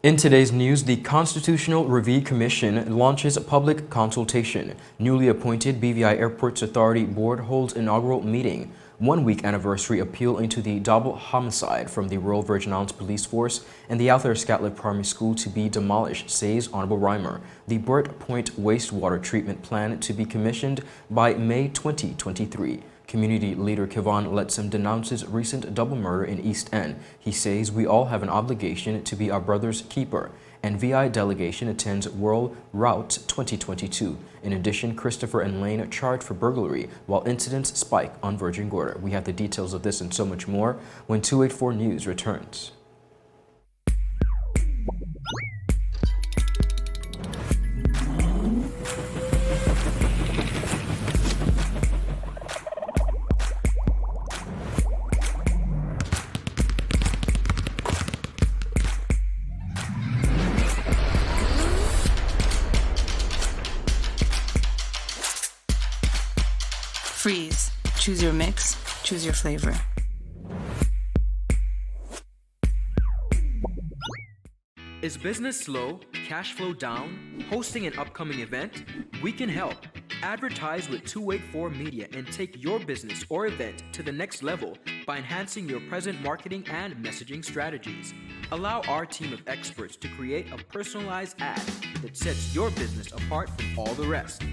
In today's news, the Constitutional Review Commission launches a public consultation. Newly appointed BVI Airports Authority Board holds inaugural meeting. 1-week anniversary appeal into the double homicide from the Royal Virgin Islands Police Force and the Althea Scatliffe Primary School to be demolished, says Honorable Rymer. The Burt Point Wastewater treatment plan to be commissioned by May 2023. Community Leader Kevon Lettsome denounces recent double murder in East End. He says we all have an obligation to be our brother's keeper. And VI delegation attends World Route 2022. In addition, Christopher and Layne are charged for burglary while incidents spike on Virgin Gorda. We have the details of this and so much more when 284 News returns. Freeze. Choose your mix. Choose your flavor. Is business slow? Cash flow down? Hosting an upcoming event? We can help. Advertise with 284 Media and take your business or event to the next level by enhancing your present marketing and messaging strategies. Allow our team of experts to create a personalized ad that sets your business apart from all the rest.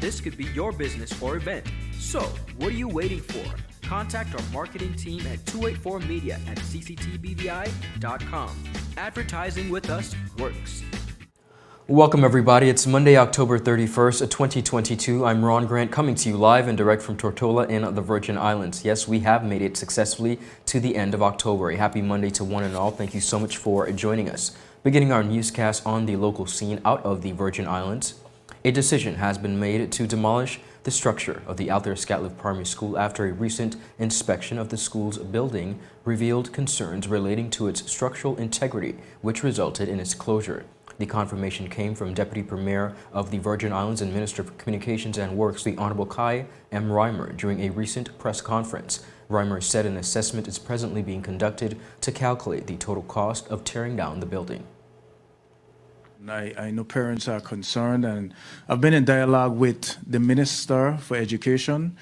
This could be your business or event. So, what are you waiting for? Contact our marketing team at 284media@cctbvi.com. Advertising with us works. Welcome everybody. It's Monday, October 31st, 2022. I'm Ron Grant coming to you live and direct from Tortola in the Virgin Islands. Yes, we have made it successfully to the end of October. A happy Monday to one and all. Thank you so much for joining us. Beginning our newscast on the local scene out of the Virgin Islands. A decision has been made to demolish the structure of the Althea Scatliffe Primary School after a recent inspection of the school's building revealed concerns relating to its structural integrity, which resulted in its closure. The confirmation came from Deputy Premier of the Virgin Islands and Minister for Communications and Works, the Honorable M. Rymer, during a recent press conference. Rymer said an assessment is presently being conducted to calculate the total cost of tearing down the building. I know parents are concerned, and I've been in dialogue with the Minister for Education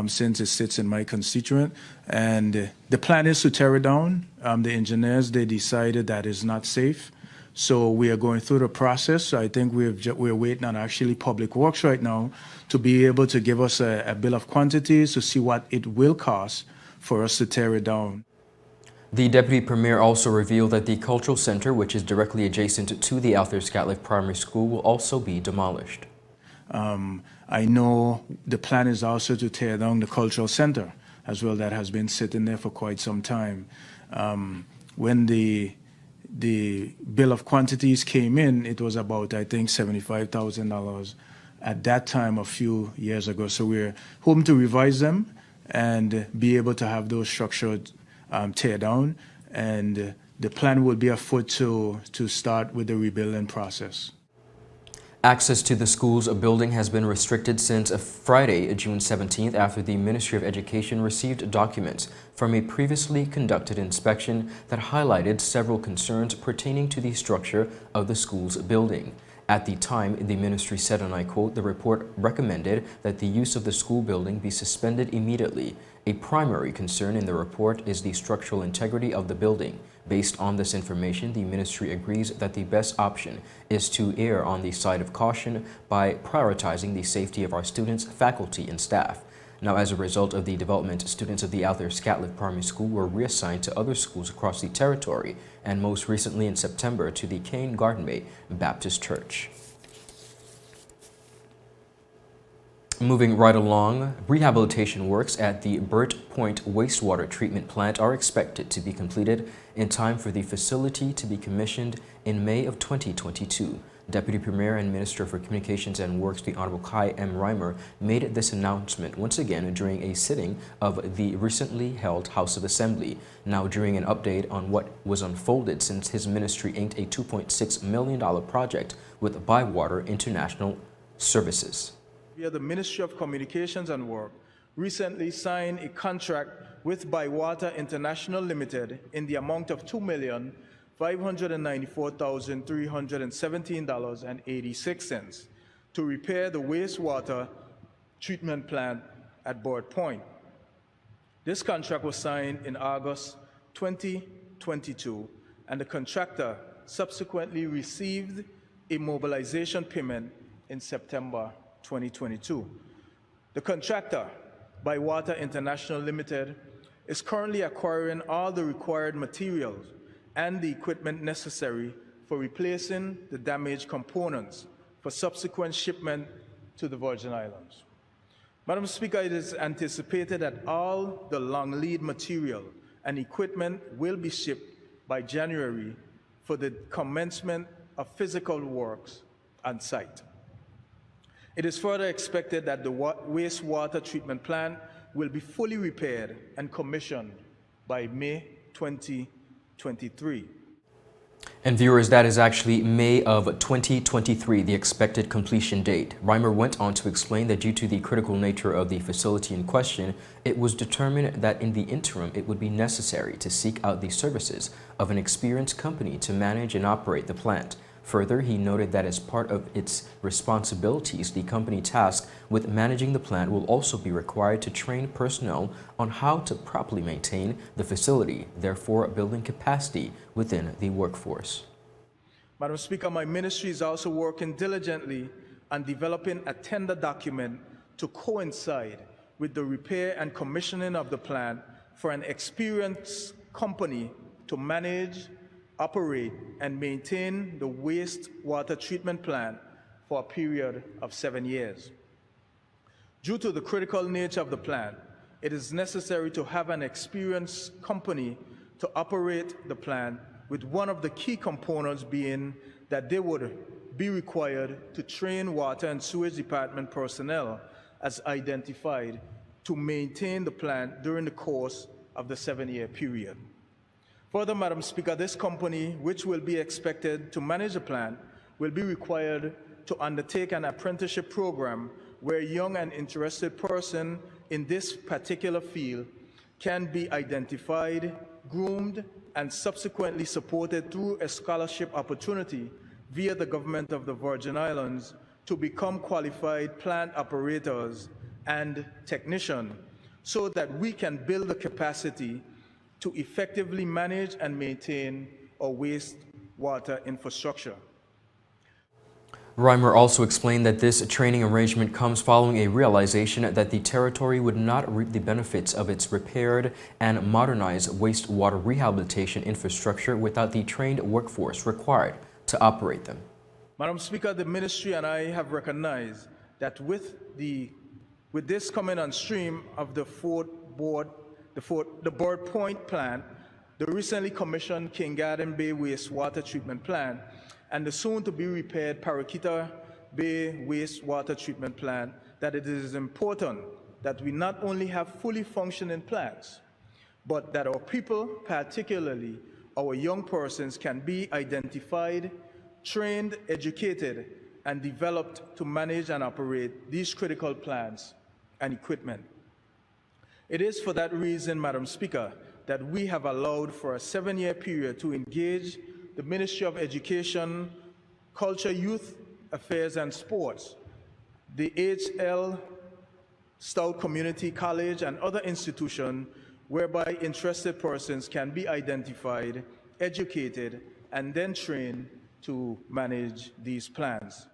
since it sits in my constituent, and the plan is to tear it down. The engineers, they decided that it's not safe, so we are going through the process. I think we're waiting on actually Public Works right now to be able to give us a bill of quantities to see what it will cost for us to tear it down. The Deputy Premier also revealed that the Cultural Center, which is directly adjacent to the Althea Scatliffe Primary School, will also be demolished. I know the plan is also to tear down the Cultural Center as well. That has been sitting there for quite some time. When the bill of quantities came in, it was about, I think, $75,000 at that time a few years ago. So we're hoping to revise them and be able to have those structured tear down, and the plan will be afoot to start with the rebuilding process. Access to the school's building has been restricted since Friday, June 17th, after the Ministry of Education received documents from a previously conducted inspection that highlighted several concerns pertaining to the structure of the school's building. At the time, the ministry said, and I quote, "The report recommended that the use of the school building be suspended immediately. A primary concern in the report is the structural integrity of the building. Based on this information, the ministry agrees that the best option is to err on the side of caution by prioritizing the safety of our students, faculty, and staff." Now, as a result of the development, students of the Althea Scatliffe Primary School were reassigned to other schools across the territory, and most recently in September to the Cane Garden Bay Baptist Church. Moving right along, rehabilitation works at the Burt Point Wastewater treatment plant are expected to be completed in time for the facility to be commissioned in May of 2022. Deputy Premier and Minister for Communications and Works, the Honorable M. Rymer, made this announcement once again during a sitting of the recently held House of Assembly. Now, during an update on what was unfolded since his ministry inked a $2.6 million project with Bywater International Services. Via the Ministry of Communications and Work, recently signed a contract with Bywater International Limited in the amount of $2 million $594,317.86 to repair the wastewater treatment plant at Burt Point. This contract was signed in August 2022, and the contractor subsequently received a mobilization payment in September 2022. The contractor, Bywater International Limited, is currently acquiring all the required materials and the equipment necessary for replacing the damaged components for subsequent shipment to the Virgin Islands. Madam Speaker, it is anticipated that all the long lead material and equipment will be shipped by January for the commencement of physical works on site. It is further expected that the wastewater treatment plant will be fully repaired and commissioned by May 2023. And viewers, that is actually May of 2023, the expected completion date. Rymer went on to explain that due to the critical nature of the facility in question, it was determined that in the interim it would be necessary to seek out the services of an experienced company to manage and operate the plant. Further, he noted that as part of its responsibilities, the company tasked with managing the plant will also be required to train personnel on how to properly maintain the facility, therefore building capacity within the workforce. Madam Speaker, my ministry is also working diligently on developing a tender document to coincide with the repair and commissioning of the plant for an experienced company to manage, operate, and maintain the wastewater treatment plant for a period of 7 years. Due to the critical nature of the plant, it is necessary to have an experienced company to operate the plant, with one of the key components being that they would be required to train water and sewage department personnel as identified to maintain the plant during the course of the 7-year period. Further, Madam Speaker, this company, which will be expected to manage the plant, will be required to undertake an apprenticeship program where a young and interested person in this particular field can be identified, groomed, and subsequently supported through a scholarship opportunity via the government of the Virgin Islands to become qualified plant operators and technicians, so that we can build the capacity to effectively manage and maintain our wastewater infrastructure. Rymer also explained that this training arrangement comes following a realization that the territory would not reap the benefits of its repaired and modernized wastewater rehabilitation infrastructure without the trained workforce required to operate them. Madam Speaker, the ministry and I have recognized that with this coming on stream of the Burt Point plant, the recently commissioned King Garden Bay wastewater treatment plant, and the soon-to-be repaired Paraquita Bay wastewater treatment plant, that it is important that we not only have fully functioning plants, but that our people, particularly our young persons, can be identified, trained, educated, and developed to manage and operate these critical plants and equipment. It is for that reason, Madam Speaker, that we have allowed for a 7-year period to engage the Ministry of Education, Culture, Youth Affairs and Sports, the H.L. Stout Community College, and other institutions whereby interested persons can be identified, educated, and then trained to manage these plans.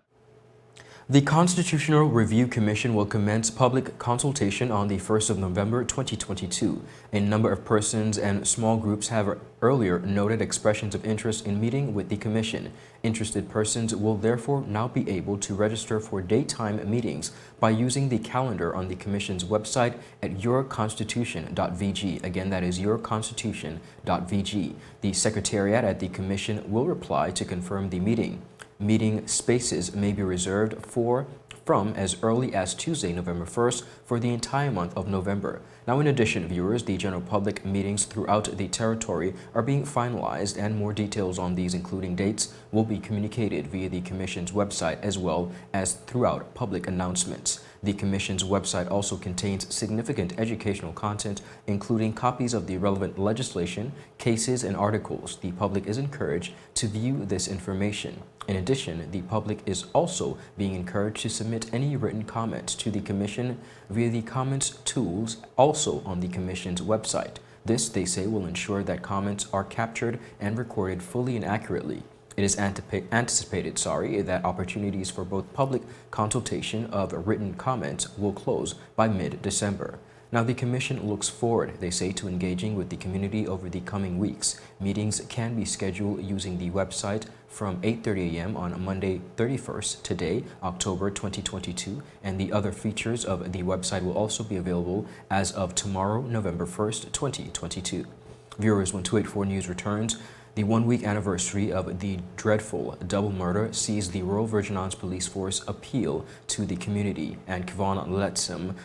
The Constitutional Review Commission will commence public consultation on the 1st of November 2022. A number of persons and small groups have earlier noted expressions of interest in meeting with the Commission. Interested persons will therefore now be able to register for daytime meetings by using the calendar on the Commission's website at yourconstitution.vg. Again, that is yourconstitution.vg. The Secretariat at the Commission will reply to confirm the meeting. Meeting spaces may be reserved from as early as Tuesday, November 1st for the entire month of November. Now, in addition, viewers, the general public meetings throughout the territory are being finalized, and more details on these, including dates, will be communicated via the Commission's website as well as throughout public announcements. The Commission's website also contains significant educational content, including copies of the relevant legislation, cases, and articles. The public is encouraged to view this information. In addition, the public is also being encouraged to submit any written comments to the Commission via the comments tools also on the Commission's website. This, they say, will ensure that comments are captured and recorded fully and accurately. It is anticipated that opportunities for both public consultation of written comments will close by mid-December. Now, the Commission looks forward, they say, to engaging with the community over the coming weeks. Meetings can be scheduled using the website from 8:30 a.m. on Monday 31st, today, October 2022, and the other features of the website will also be available as of tomorrow, November 1st, 2022. Viewers, when 284 News returns, the one-week anniversary of the dreadful double murder sees the Royal Virgin Islands Police Force appeal to the community, and Kevon Lettsome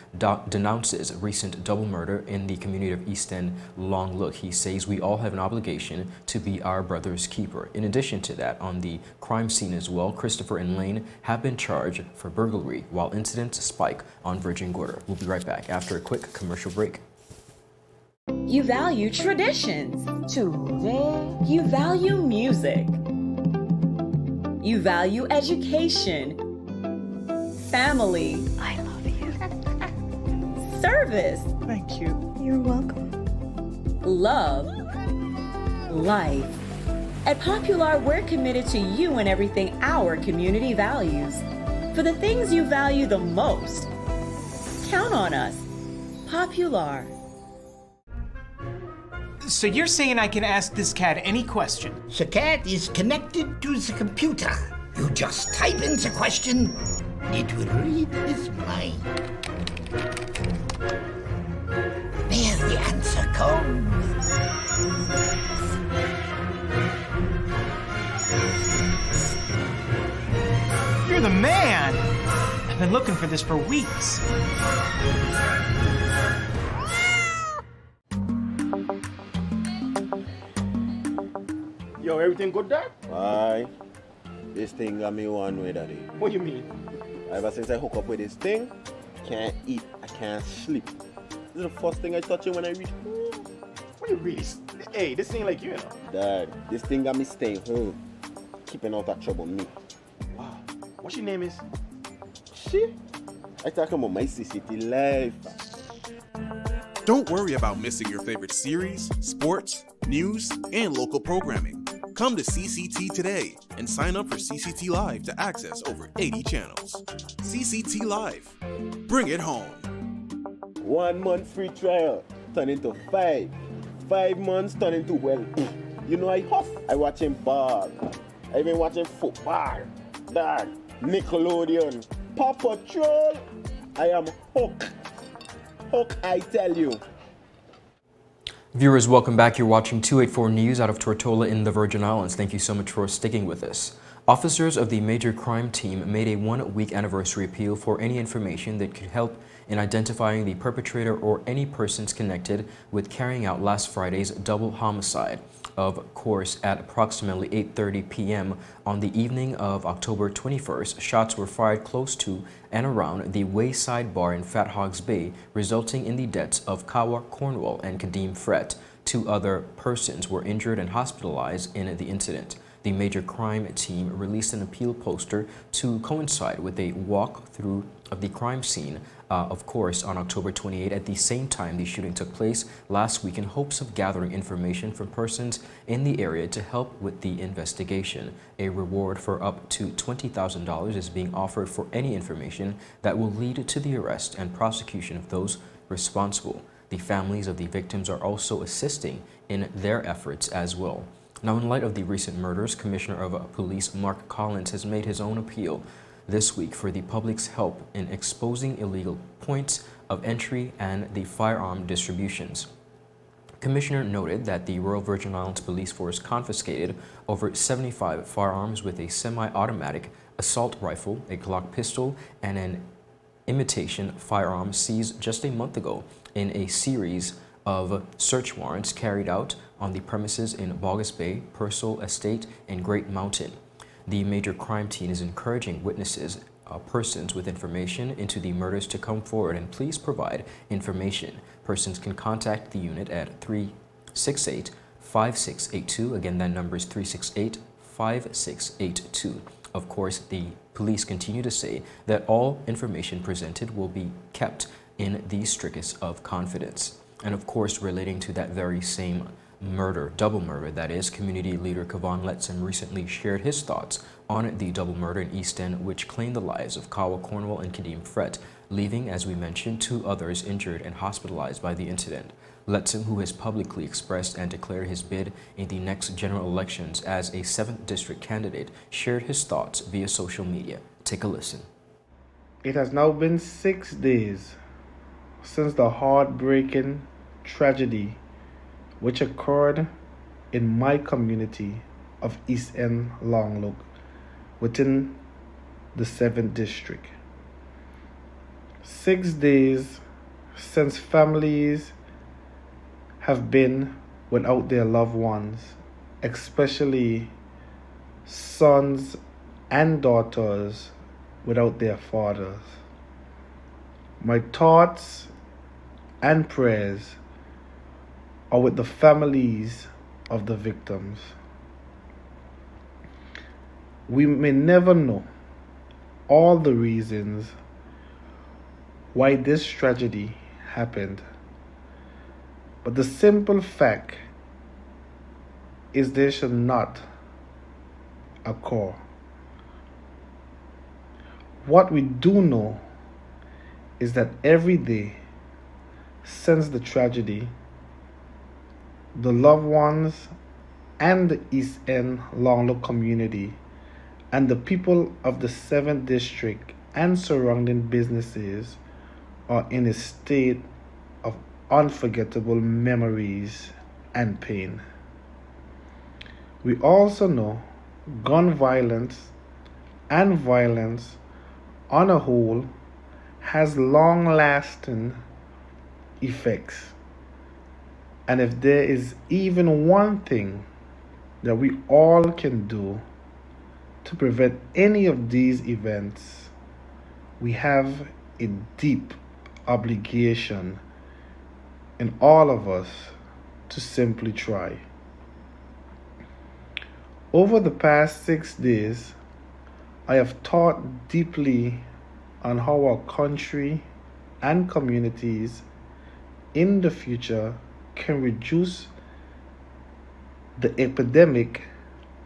denounces recent double murder in the community of East End Long Look. He says we all have an obligation to be our brother's keeper. In addition to that, on the crime scene as well, Christopher and Layne have been charged for burglary, while incidents spike on Virgin Gorda. We'll be right back after a quick commercial break. You value traditions. You value music. You value education. Family. I love you. Service. Thank you. You're welcome. Love. Life. At Popular, we're committed to you and everything our community values. For the things you value the most, count on us. Popular. So you're saying I can ask this cat any question? The cat is connected to the computer. You just type in the question, it will read his mind. There the answer comes. You're the man! I've been looking for this for weeks. Yo, everything good, Dad? Aye. This thing got me one way, Daddy. What do you mean? Ever since I hook up with this thing, can't eat, I can't sleep. This is the first thing I touch it when I reach home. What do you really? Hey, this ain't like you, Dad, this thing got me staying home, keeping out of trouble me. Wow. What your name is? Shit. I talking about my CCT life. Don't worry about missing your favorite series, sports, news, and local programming. Come to CCT today and sign up for CCT Live to access over 80 channels. CCT Live. Bring it home. 1 month free trial turn into 5. 5 months turn into, well, you know I huff. I watching ball. I even watching football. Dad, Nickelodeon, Paw Patrol. I am hooked. Hook, I tell you. Viewers, welcome back. You're watching 284 News out of Tortola in the Virgin Islands. Thank you so much for sticking with us. Officers of the Major Crime Team made a one-week anniversary appeal for any information that could help in identifying the perpetrator or any persons connected with carrying out last Friday's double homicide. Of course, at approximately 8:30 p.m. on the evening of October 21st, shots were fired close to and around the Wayside Bar in Fat Hogs Bay, resulting in the deaths of Kawa Cornwall and Kadeem Fret. 2 other persons were injured and hospitalized in the incident. The Major Crime Team released an appeal poster to coincide with a walk-through of the crime scene, of course, on October 28. At the same time, the shooting took place last week in hopes of gathering information from persons in the area to help with the investigation. A reward for up to $20,000 is being offered for any information that will lead to the arrest and prosecution of those responsible. The families of the victims are also assisting in their efforts as well. Now, in light of the recent murders, Commissioner of Police Mark Collins has made his own appeal this week for the public's help in exposing illegal points of entry and the firearm distributions. Commissioner noted that the Royal Virgin Islands Police Force confiscated over 75 firearms with a semi-automatic assault rifle, a Glock pistol, and an imitation firearm seized just a month ago in a series of search warrants carried out on the premises in Bogus Bay, Purcell Estate, and Great Mountain. The Major Crime Team is encouraging witnesses, persons with information into the murders to come forward and please provide information. Persons can contact the unit at 368-5 368-5682. Again, that number is 368-5682. Of course, the police continue to say that all information presented will be kept in the strictest of confidence. And of course, relating to that very same murder, double murder, that is, Community Leader Kevon Lettsome recently shared his thoughts on the double murder in East End, which claimed the lives of Kawa Cornwall and Kadeem Fret, leaving, as we mentioned, 2 others injured and hospitalized by the incident. Lettsome, who has publicly expressed and declared his bid in the next general elections as a 7th district candidate, shared his thoughts via social media. Take a listen. It has now been 6 days since the heartbreaking tragedy which occurred in my community of East End Longlook within the 7th district. 6 days since families have been without their loved ones, especially sons and daughters without their fathers. My thoughts and prayers are with the families of the victims. We may never know all the reasons why this tragedy happened, but the simple fact is they should not occur. What we do know is that every day since the tragedy, the loved ones and the East End Longlook community and the people of the 7th district and surrounding businesses are in a state of unforgettable memories and pain. We also know gun violence and violence on a whole has long-lasting effects. And if there is even one thing that we all can do to prevent any of these events, we have a deep obligation in all of us to simply try. Over the past 6 days, I have thought deeply on how our country and communities in the future can reduce the epidemic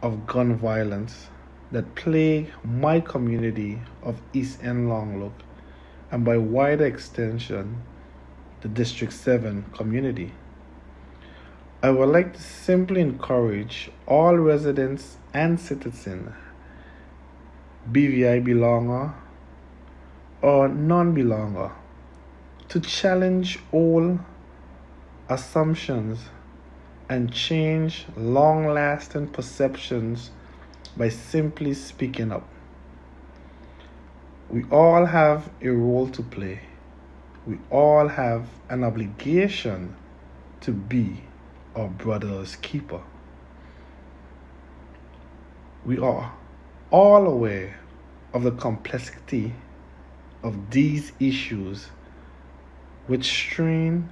of gun violence that plague my community of East End Longlook and by wider extension the District 7 community. I would like to simply encourage all residents and citizens, BVI belonger or non-belonger, to challenge all assumptions and change long-lasting perceptions by simply speaking up. We all have a role to play. We all have an obligation to be our brother's keeper. We are all aware of the complexity of these issues which strain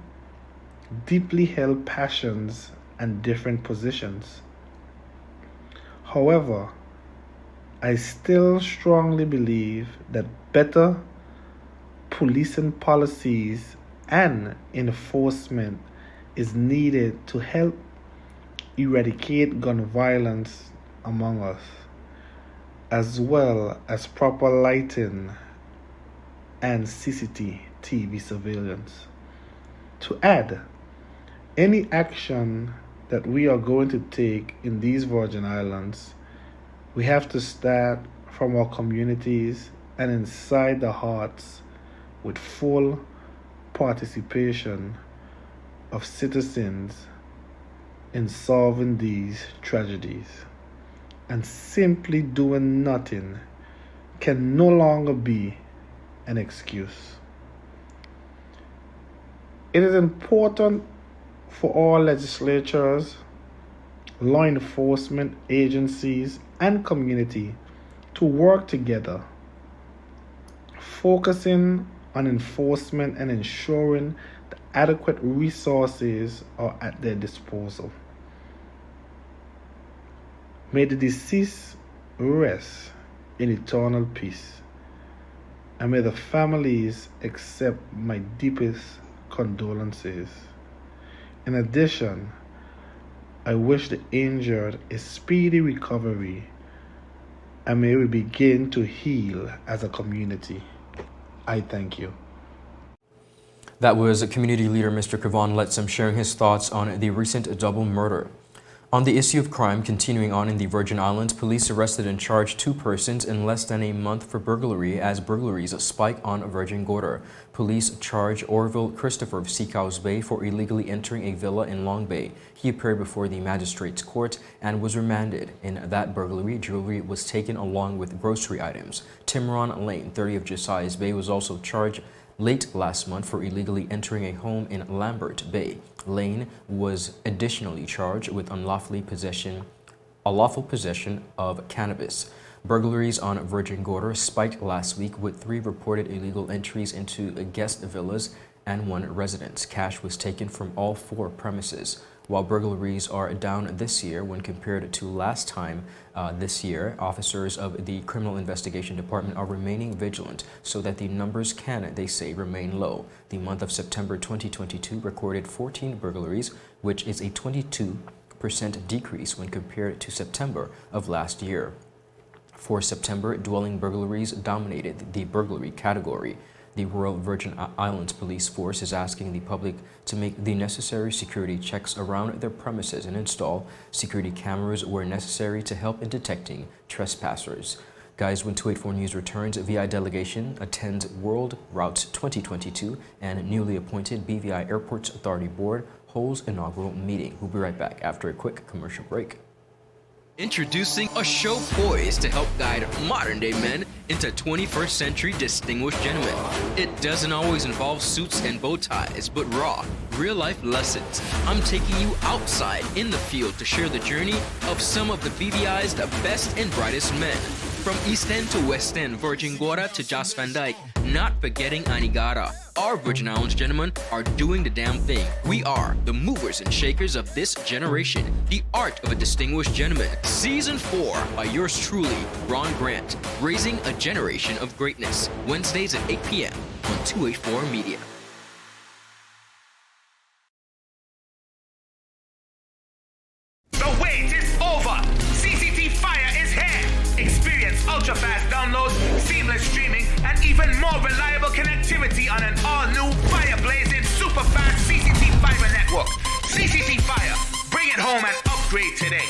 deeply held passions and different positions. However, I still strongly believe that better policing policies and enforcement is needed to help eradicate gun violence among us, as well as proper lighting and CCTV surveillance. To add, any action that we are going to take in these Virgin Islands, we have to start from our communities and inside the hearts with full participation of citizens in solving these tragedies. And simply doing nothing can no longer be an excuse. It is important for all legislatures, law enforcement agencies, and community to work together, focusing on enforcement and ensuring that adequate resources are at their disposal. May the deceased rest in eternal peace, and may the families accept my deepest condolences. In addition, I wish the injured a speedy recovery, and may we begin to heal as a community. I thank you. That was Community Leader Mr. Kevon Lettsome sharing his thoughts on the recent double murder. On the issue of crime continuing on in the Virgin Islands, police arrested and charged 2 persons in less than a month for burglary as burglaries spike on Virgin Gorda. Police charged Orville Christopher of Seacows Bay for illegally entering a villa in Long Bay. He appeared before the magistrate's court and was remanded. In that burglary, jewelry was taken along with grocery items. Timron Layne, 30 of Josiah's Bay, was also charged late last month for illegally entering a home in Lambert Bay. Layne was additionally charged with unlawful possession of cannabis. Burglaries on Virgin Gorda spiked last week with 3 reported illegal entries into guest villas and 1 residence. Cash was taken from all 4 premises. While burglaries are down this year when compared to last time this year, officers of the Criminal Investigation Department are remaining vigilant so that the numbers can, they say, remain low. The month of September 2022 recorded 14 burglaries, which is a 22% decrease when compared to September of last year. For September, dwelling burglaries dominated the burglary category. The Royal Virgin Islands Police Force is asking the public to make the necessary security checks around their premises and install security cameras where necessary to help in detecting trespassers. Guys, when 284 News returns, VI delegation attends World Route 2022 and newly appointed BVI Airports Authority Board holds inaugural meeting. We'll be right back after a quick commercial break. Introducing a show poised to help guide modern-day men into 21st century distinguished gentlemen. It doesn't always involve suits and bow ties, but raw, real-life lessons. I'm taking you outside in the field to share the journey of some of the BVI's the best and brightest men. From East End to West End, Virgin Gorda to Joss Van Dyke, not forgetting Anegada. Our Virgin Islands gentlemen are doing the damn thing. We are the movers and shakers of this generation. The Art of a Distinguished Gentleman. Season 4 by yours truly, Ron Grant. Raising a generation of greatness. Wednesdays at 8 p.m. on 284 Media. The wait is over. CCT Fire is here. Experience ultra-fast downloads, seamless streaming, and even more reliable connectivity on an all-new fire-blazing super-fast CCT Fiber network. CCT Fire. Bring it home and upgrade today.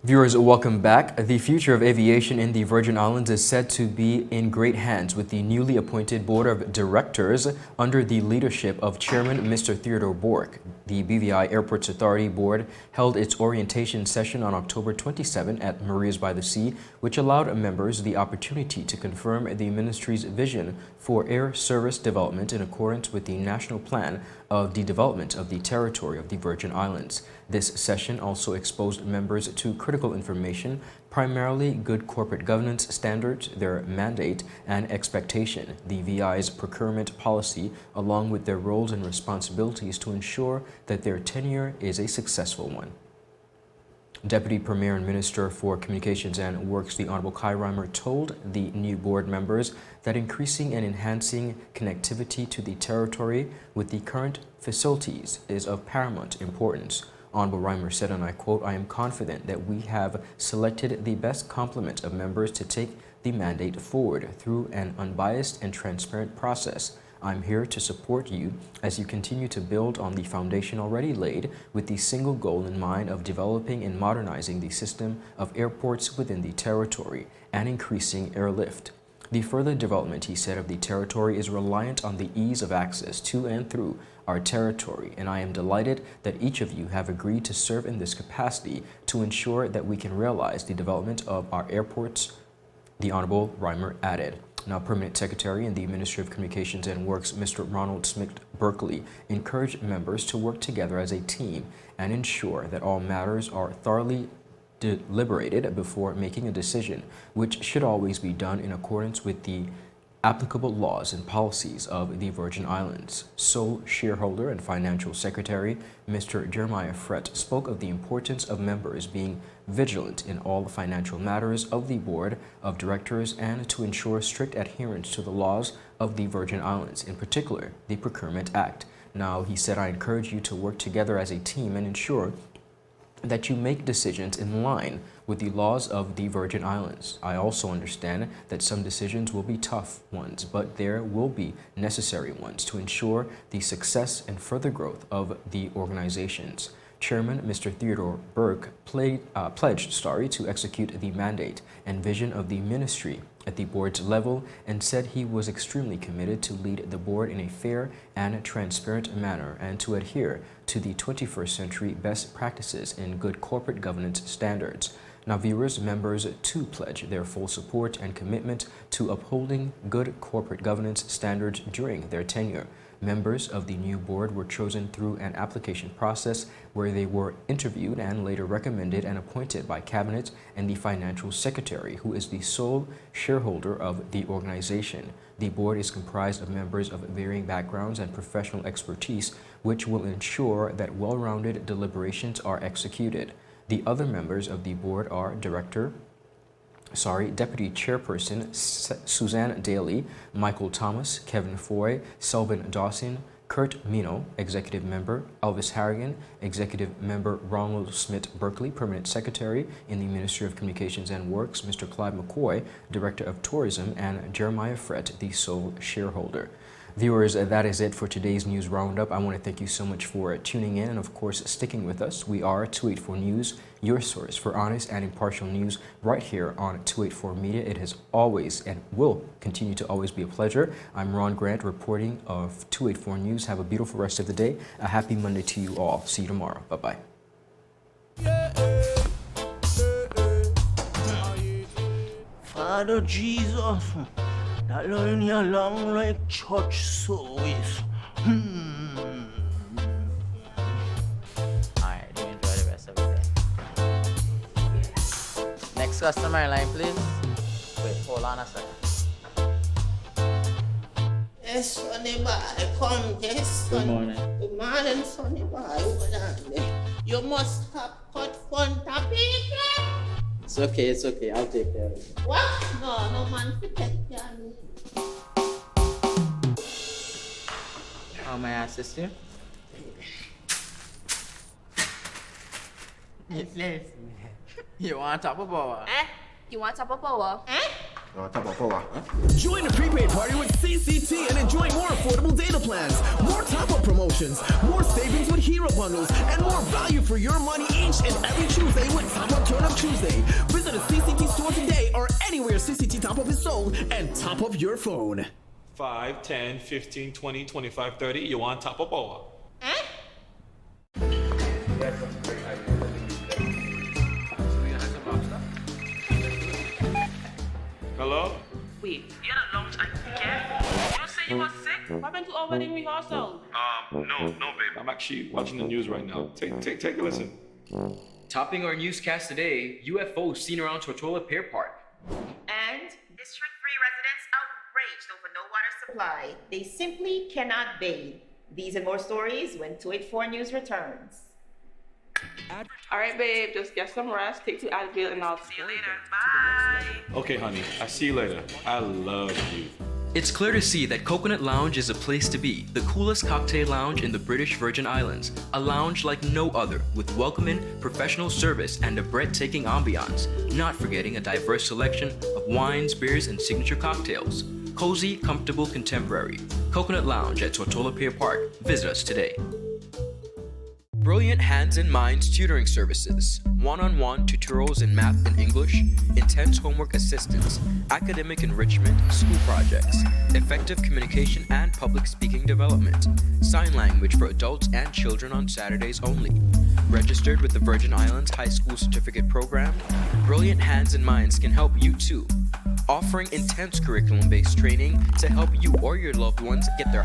Viewers, welcome back. The future of aviation in the Virgin Islands is said to be in great hands with the newly appointed Board of Directors under the leadership of Chairman Mr. Theodore Bork. The BVI Airports Authority Board held its orientation session on October 27 at Maria's by the Sea, which allowed members the opportunity to confirm the ministry's vision for air service development in accordance with the national plan of the development of the territory of the Virgin Islands. This session also exposed members to critical information, primarily good corporate governance standards, their mandate and expectation, the VI's procurement policy, along with their roles and responsibilities to ensure that their tenure is a successful one. Deputy Premier and Minister for Communications and Works, the Honorable Rymer, told the new board members that increasing and enhancing connectivity to the territory with the current facilities is of paramount importance. Honorable Rymer said, and I quote, "I am confident that we have selected the best complement of members to take the mandate forward through an unbiased and transparent process. I'm here to support you as you continue to build on the foundation already laid with the single goal in mind of developing and modernizing the system of airports within the territory and increasing airlift. The further development," he said, "of the territory is reliant on the ease of access to and through our territory, and I am delighted that each of you have agreed to serve in this capacity to ensure that we can realize the development of our airports," the Honorable Rymer added. Now, Permanent Secretary in the Ministry of Communications and Works, Mr. Ronald Smith Berkeley, encouraged members to work together as a team and ensure that all matters are thoroughly deliberated before making a decision, which should always be done in accordance with the applicable laws and policies of the Virgin Islands. Sole shareholder and financial secretary, Mr. Jeremiah Frett, spoke of the importance of members being vigilant in all financial matters of the board of directors and to ensure strict adherence to the laws of the Virgin Islands, in particular the Procurement Act. Now, he said, I encourage you to work together as a team and ensure that you make decisions in line with the laws of the Virgin Islands. I also understand that some decisions will be tough ones, but there will be necessary ones to ensure the success and further growth of the organizations. Chairman Mr. Theodore Burke pledged to execute the mandate and vision of the ministry at the board's level and said he was extremely committed to lead the board in a fair and transparent manner and to adhere to the 21st century best practices in good corporate governance standards. Now, viewers, members too pledge their full support and commitment to upholding good corporate governance standards during their tenure. Members of the new board were chosen through an application process where they were interviewed and later recommended and appointed by Cabinet and the Financial Secretary, who is the sole shareholder of the organization. The board is comprised of members of varying backgrounds and professional expertise, which will ensure that well-rounded deliberations are executed. The other members of the board are Deputy Chairperson Suzanne Daly, Michael Thomas, Kevin Foy, Selvin Dawson, Kurt Mino, Executive Member, Elvis Harrigan, Executive Member Ronald Smith Berkeley, Permanent Secretary in the Ministry of Communications and Works, Mr. Clyde McCoy, Director of Tourism, and Jeremiah Frett, the sole shareholder. Viewers, that is it for today's news roundup. I want to thank you so much for tuning in and, of course, sticking with us. We are 284 News, your source for honest and impartial news right here on 284 Media. It has always and will continue to always be a pleasure. I'm Ron Grant reporting of 284 News. Have a beautiful rest of the day. A happy Monday to you all. See you tomorrow. Bye-bye. Father Jesus, that line here long like church service. Alright, do enjoy the rest of the day. Next customer line, please. Wait, hold on a second. Yes, Sonny boy, come, yes, son. Good morning. Good morning, Sonny boy. Hold on there. You must have cut front of people. It's okay, I'll take care of it. What? No man to take care of me. How may I assist you? You want top of power? You want top of power? Join the prepaid party with CCT and enjoy more affordable data plans, more top-up promotions, more savings with hero bundles, and more value for your money each and every Tuesday with Top Up Turn Up Tuesday. Visit a CCT store today or anywhere CCT Top Up is sold and top up your phone. 5, 10, 15, 20, 25, 30. You want top up or what? Hello? Wait, you're the lounge and care? You say you were sick? What happened to our wedding rehearsal? No, babe. I'm actually watching the news right now. Take a listen. Topping our newscast today, UFOs seen around Tortola Pier Park. And District 3 residents outraged over no water supply. They simply cannot bathe. These and more stories when 284 News returns. Alright, babe, just get some rest, take 2 Advil, and I'll see you later. Bye! Okay, honey. I see you later. I love you. It's clear to see that Coconut Lounge is a place to be, the coolest cocktail lounge in the British Virgin Islands. A lounge like no other, with welcoming, professional service, and a breathtaking ambiance. Not forgetting a diverse selection of wines, beers, and signature cocktails. Cozy, comfortable, contemporary. Coconut Lounge at Tortola Pier Park. Visit us today. Brilliant Hands and Minds Tutoring Services. One-on-one tutorials in math and English, intense homework assistance, academic enrichment, school projects, effective communication and public speaking development, sign language for adults and children on Saturdays only. Registered with the Virgin Islands High School Certificate Program, Brilliant Hands and Minds can help you too. Offering intense curriculum-based training to help you or your loved ones get their